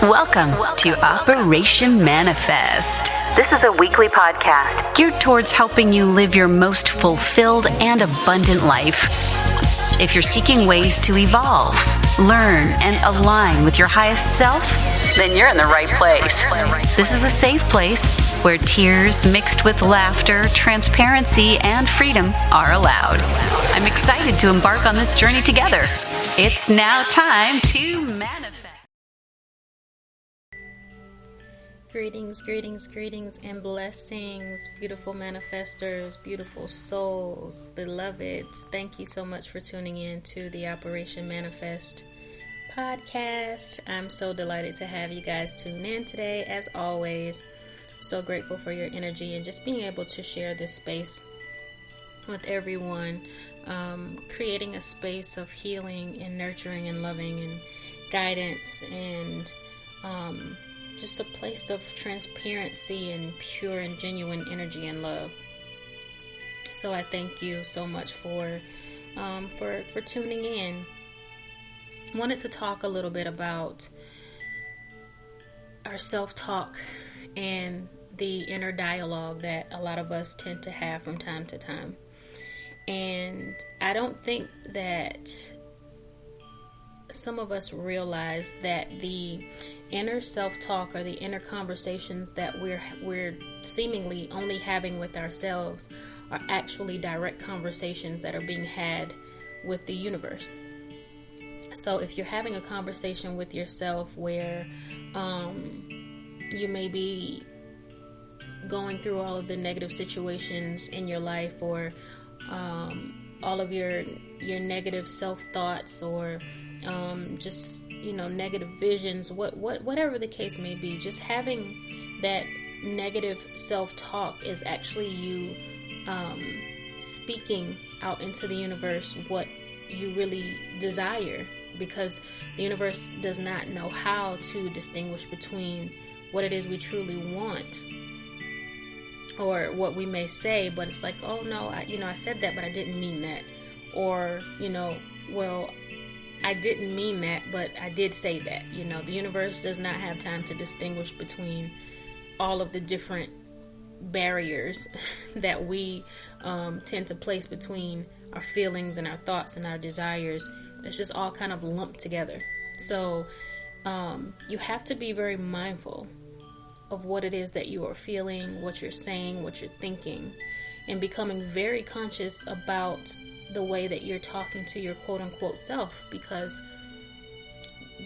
Welcome to Operation Manifest. This is a weekly podcast geared towards helping you live your most fulfilled and abundant life. If you're seeking ways to evolve, learn, and align with your highest self, then you're in the right place. This is a safe place where tears mixed with laughter, transparency, and freedom are allowed. I'm excited to embark on this journey together. It's now time to manifest. Greetings, and blessings, beautiful manifestors, beautiful souls, beloveds. Thank you so much for tuning in to the Operation Manifest podcast. I'm so delighted to have you guys tune in today. As always, so grateful for your energy and just being able to share this space with everyone, creating a space of healing and nurturing and loving and guidance and just a place of transparency and pure and genuine energy and love. So I thank you so much for tuning in. I wanted to talk a little bit about our self-talk and the inner dialogue that a lot of us tend to have from time to time. And I don't think that some of us realize that the inner self-talk or the inner conversations that we're seemingly only having with ourselves are actually direct conversations that are being had with the universe. So if you're having a conversation with yourself where you may be going through all of the negative situations in your life, or all of your negative self-thoughts, or just negative visions, whatever the case may be, just having that negative self-talk is actually you speaking out into the universe what you really desire, because the universe does not know how to distinguish between what it is we truly want or what we may say, but it's like, oh no, I said that, but I didn't mean that, or well, I didn't mean that, but I did say that. The universe does not have time to distinguish between all of the different barriers that we tend to place between our feelings and our thoughts and our desires. It's just all kind of lumped together. So you have to be very mindful of what it is that you are feeling, what you're saying, what you're thinking, and becoming very conscious about the way that you're talking to your quote-unquote self, because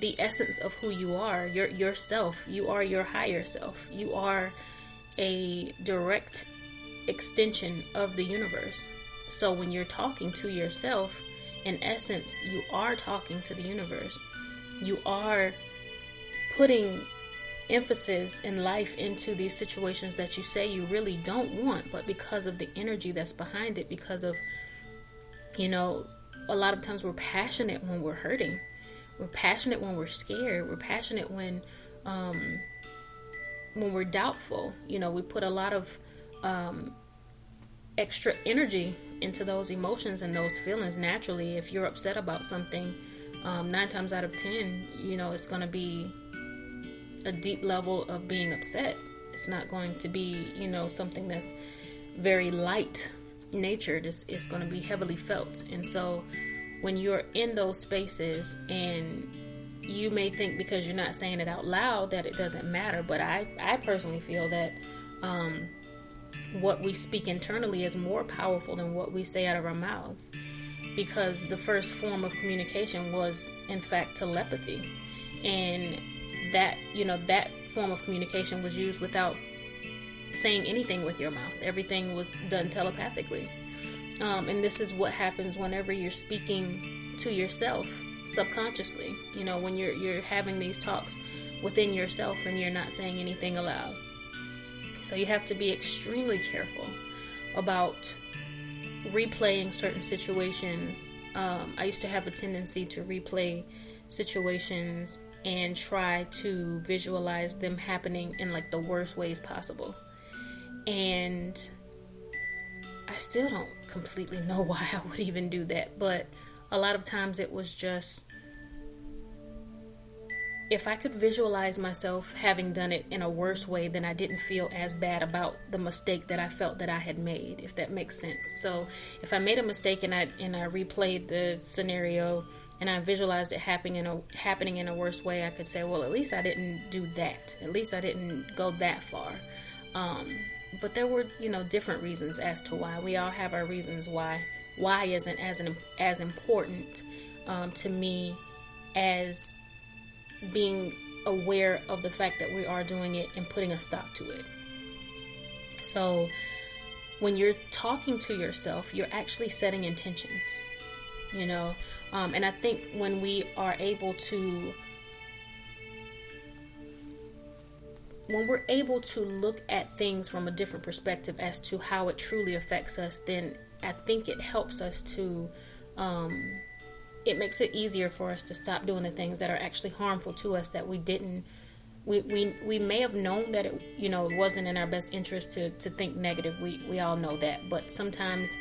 the essence of who you are, yourself, you are your higher self. You are a direct extension of the universe. So when you're talking to yourself, in essence, you are talking to the universe. You are putting emphasis in life into these situations that you say you really don't want, but because of the energy that's behind it, because of a lot of times we're passionate when we're hurting. We're passionate when we're scared. We're passionate when we're doubtful. We put a lot of extra energy into those emotions and those feelings. Naturally, if you're upset about something, 9 times out of 10, it's going to be a deep level of being upset. It's not going to be, something that's very light natured. It's going to be heavily felt. And so when you're in those spaces, and you may think because you're not saying it out loud that it doesn't matter, but I personally feel that what we speak internally is more powerful than what we say out of our mouths, because the first form of communication was in fact telepathy, and that that form of communication was used without saying anything with your mouth. Everything was done telepathically. And this is what happens whenever you're speaking to yourself subconsciously. When you're having these talks within yourself and you're not saying anything aloud. So you have to be extremely careful about replaying certain situations. I used to have a tendency to replay situations and try to visualize them happening in like the worst ways possible. And I still don't completely know why I would even do that, but a lot of times it was just if I could visualize myself having done it in a worse way, then I didn't feel as bad about the mistake that I felt that I had made, if that makes sense. So if I made a mistake and I replayed the scenario and I visualized it happening in a worse way, I could say, well, at least I didn't do that. At least I didn't go that far. But there were, different reasons as to why. We all have our reasons why. Why isn't as important to me as being aware of the fact that we are doing it and putting a stop to it. So when you're talking to yourself, you're actually setting intentions, and I think when we are able to, when we're able to look at things from a different perspective as to how it truly affects us, then I think it helps us to, it makes it easier for us to stop doing the things that are actually harmful to us that we may have known that it, it wasn't in our best interest to think negative. We all know that. But sometimes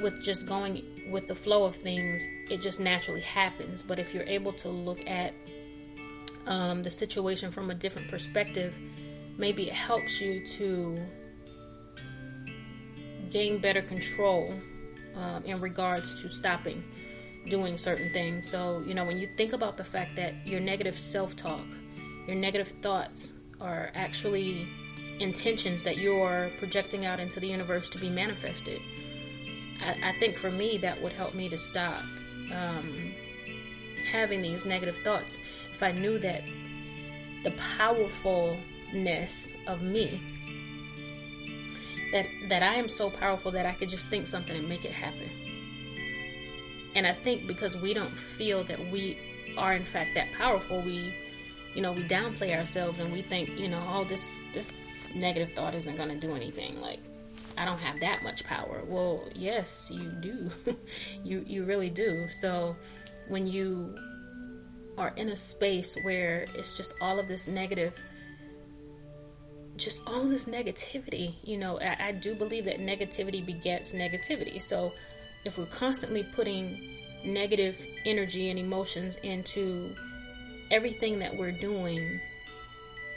with just going with the flow of things, it just naturally happens. But if you're able to look at the situation from a different perspective, maybe it helps you to gain better control in regards to stopping doing certain things. So, when you think about the fact that your negative self-talk, your negative thoughts are actually intentions that you're projecting out into the universe to be manifested, I think for me that would help me to stop having these negative thoughts. If I knew that the powerfulness of me, that I am so powerful that I could just think something and make it happen. And I think because we don't feel that we are in fact that powerful, we downplay ourselves and we think, this negative thought isn't going to do anything. Like, I don't have that much power. Well, yes, you do. you really do. So when you are in a space where it's just all of this negativity, I do believe that negativity begets negativity. So if we're constantly putting negative energy and emotions into everything that we're doing,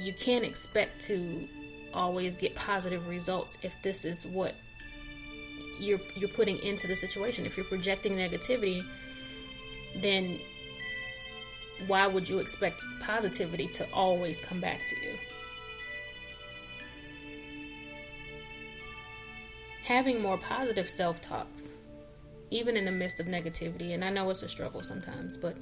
you can't expect to always get positive results if this is what you're putting into the situation. If you're projecting negativity, then why would you expect positivity to always come back to you? Having more positive self-talks, even in the midst of negativity, and I know it's a struggle sometimes, but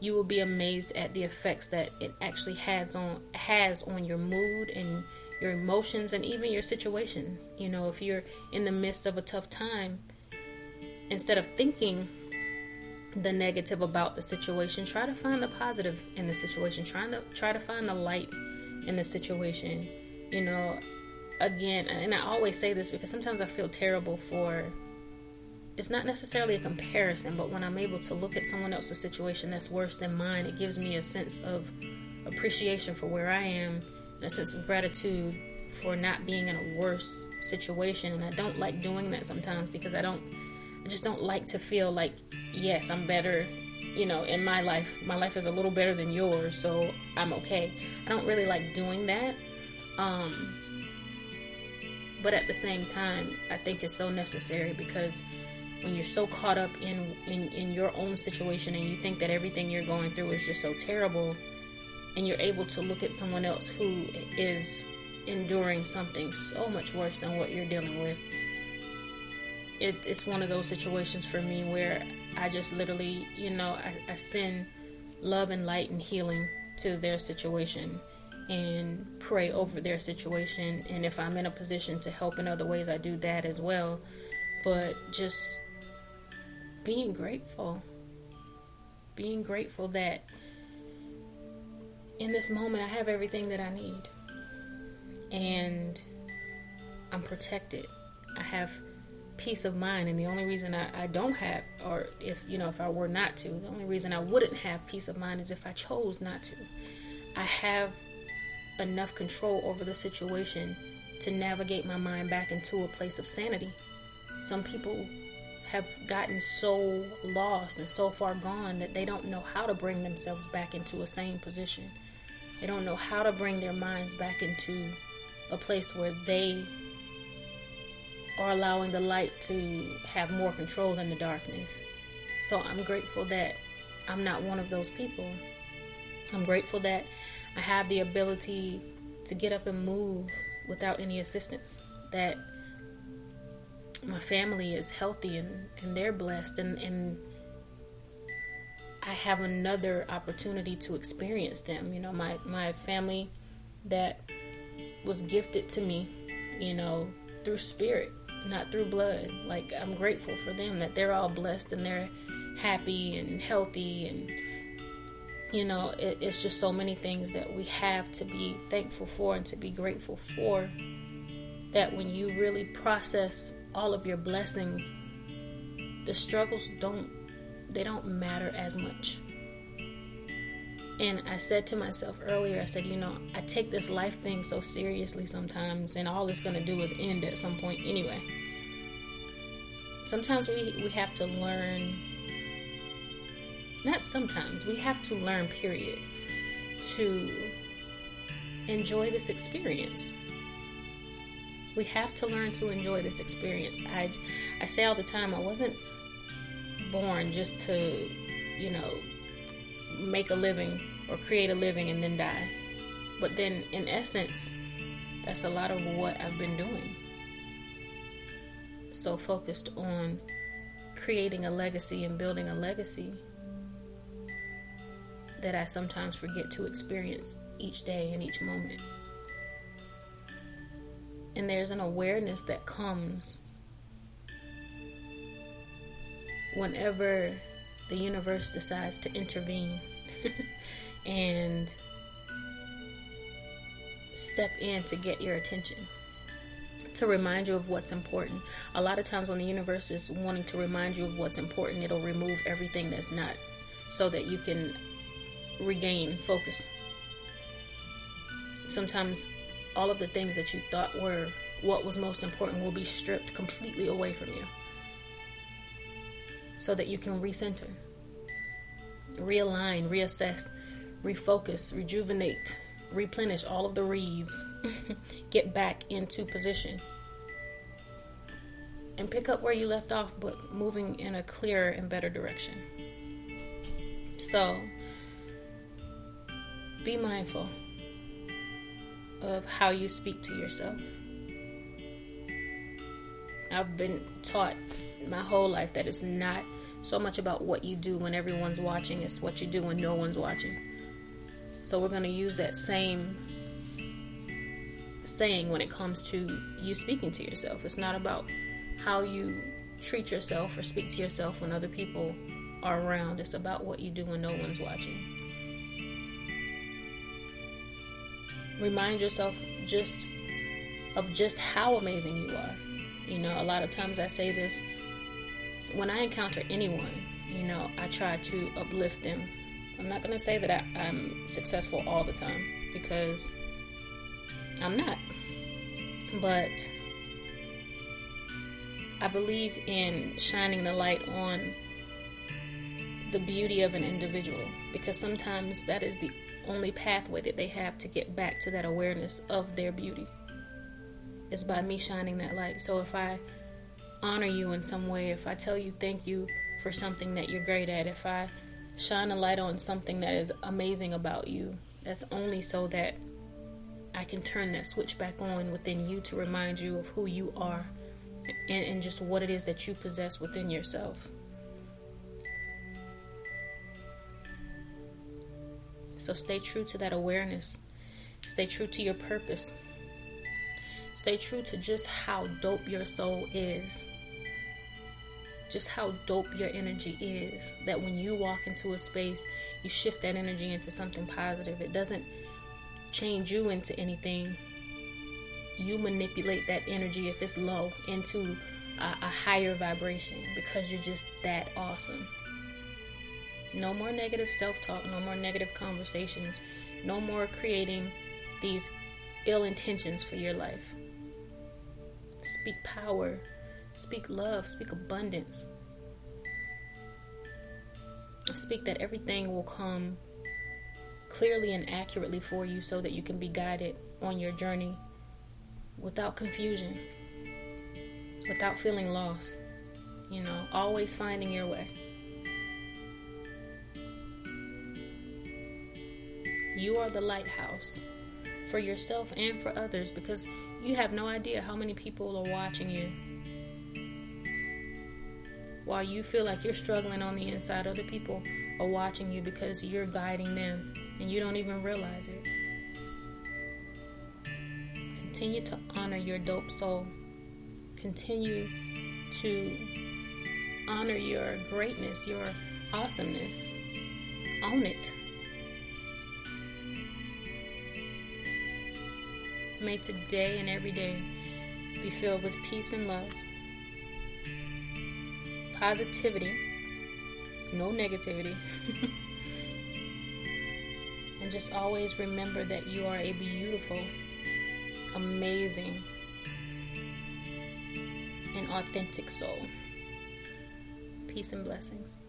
you will be amazed at the effects that it actually has on your mood and your emotions and even your situations. If you're in the midst of a tough time, instead of thinking the negative about the situation, try to find the positive in the situation. Try to find the light in the situation. Again, and I always say this because sometimes I feel terrible for, it's not necessarily a comparison, but when I'm able to look at someone else's situation that's worse than mine, it gives me a sense of appreciation for where I am and a sense of gratitude for not being in a worse situation. And I don't like doing that sometimes because I just don't like to feel like, yes, I'm better, in my life. My life is a little better than yours, so I'm okay. I don't really like doing that. But at the same time, I think it's so necessary, because when you're so caught up in your own situation and you think that everything you're going through is just so terrible, and you're able to look at someone else who is enduring something so much worse than what you're dealing with, it's one of those situations for me where I just literally, I send love and light and healing to their situation and pray over their situation. And if I'm in a position to help in other ways, I do that as well. But just being grateful that in this moment I have everything that I need, and I'm protected. I have peace of mind, and the only reason I don't have, or if I were not to, the only reason I wouldn't have peace of mind is if I chose not to. I have enough control over the situation to navigate my mind back into a place of sanity. Some people have gotten so lost and so far gone that they don't know how to bring themselves back into a sane position. They don't know how to bring their minds back into a place where they are allowing the light to have more control than the darkness. So I'm grateful that I'm not one of those people. I'm grateful that I have the ability to get up and move without any assistance, that my family is healthy and they're blessed, and I have another opportunity to experience them. You know, my family that was gifted to me, you know, through spirit, not through blood. Like, I'm grateful for them, that they're all blessed and they're happy and healthy, and you know, it's just so many things that we have to be thankful for and to be grateful for, that when you really process all of your blessings, the struggles don't matter as much. And I said to myself earlier, I said, you know, I take this life thing so seriously sometimes, and all it's going to do is end at some point anyway. Sometimes we have to learn, not sometimes, we have to learn, period, to enjoy this experience. We have to learn to enjoy this experience. I say all the time, I wasn't born just to, you know, make a living or create a living and then die. But then in essence, that's a lot of what I've been doing. So focused on creating a legacy and building a legacy that I sometimes forget to experience each day and each moment. And there's an awareness that comes whenever the universe decides to intervene and step in to get your attention, to remind you of what's important. A lot of times when the universe is wanting to remind you of what's important, it'll remove everything that's not, so that you can regain focus. Sometimes all of the things that you thought were what was most important will be stripped completely away from you, so that you can recenter, realign, reassess, refocus, rejuvenate, replenish all of the re's, get back into position, and pick up where you left off, but moving in a clearer and better direction. So be mindful of how you speak to yourself. I've been taught my whole life that it's not so much about what you do when everyone's watching, it's what you do when no one's watching. So we're going to use that same saying when it comes to you speaking to yourself. It's not about how you treat yourself or speak to yourself when other people are around. It's about what you do when no one's watching. Remind yourself just how amazing you are. You know, a lot of times I say this when I encounter anyone, you know, I try to uplift them. I'm not going to say that I'm successful all the time, because I'm not. But I believe in shining the light on the beauty of an individual, because sometimes that is the only pathway that they have to get back to that awareness of their beauty, is by me shining that light. So if I honor you in some way, if I tell you thank you for something that you're great at, if I shine a light on something that is amazing about you, that's only so that I can turn that switch back on within you to remind you of who you are and just what it is that you possess within yourself. So stay true to that awareness. Stay true to your purpose. Stay true to just how dope your soul is. Just how dope your energy is. That when you walk into a space, you shift that energy into something positive. It doesn't change you into anything. You manipulate that energy, if it's low, into a higher vibration, because you're just that awesome. No more negative self-talk, no more negative conversations, no more creating these ill intentions for your life. Speak power, speak love, speak abundance, speak that everything will come clearly and accurately for you so that you can be guided on your journey without confusion, without feeling lost, always finding your way. You are the lighthouse for yourself and for others, because you have no idea how many people are watching you. While you feel like you're struggling on the inside, other people are watching you because you're guiding them and you don't even realize it. Continue to honor your dope soul. Continue to honor your greatness, your awesomeness. Own it. May today and every day be filled with peace and love, positivity, no negativity, and just always remember that you are a beautiful, amazing, and authentic soul. Peace and blessings.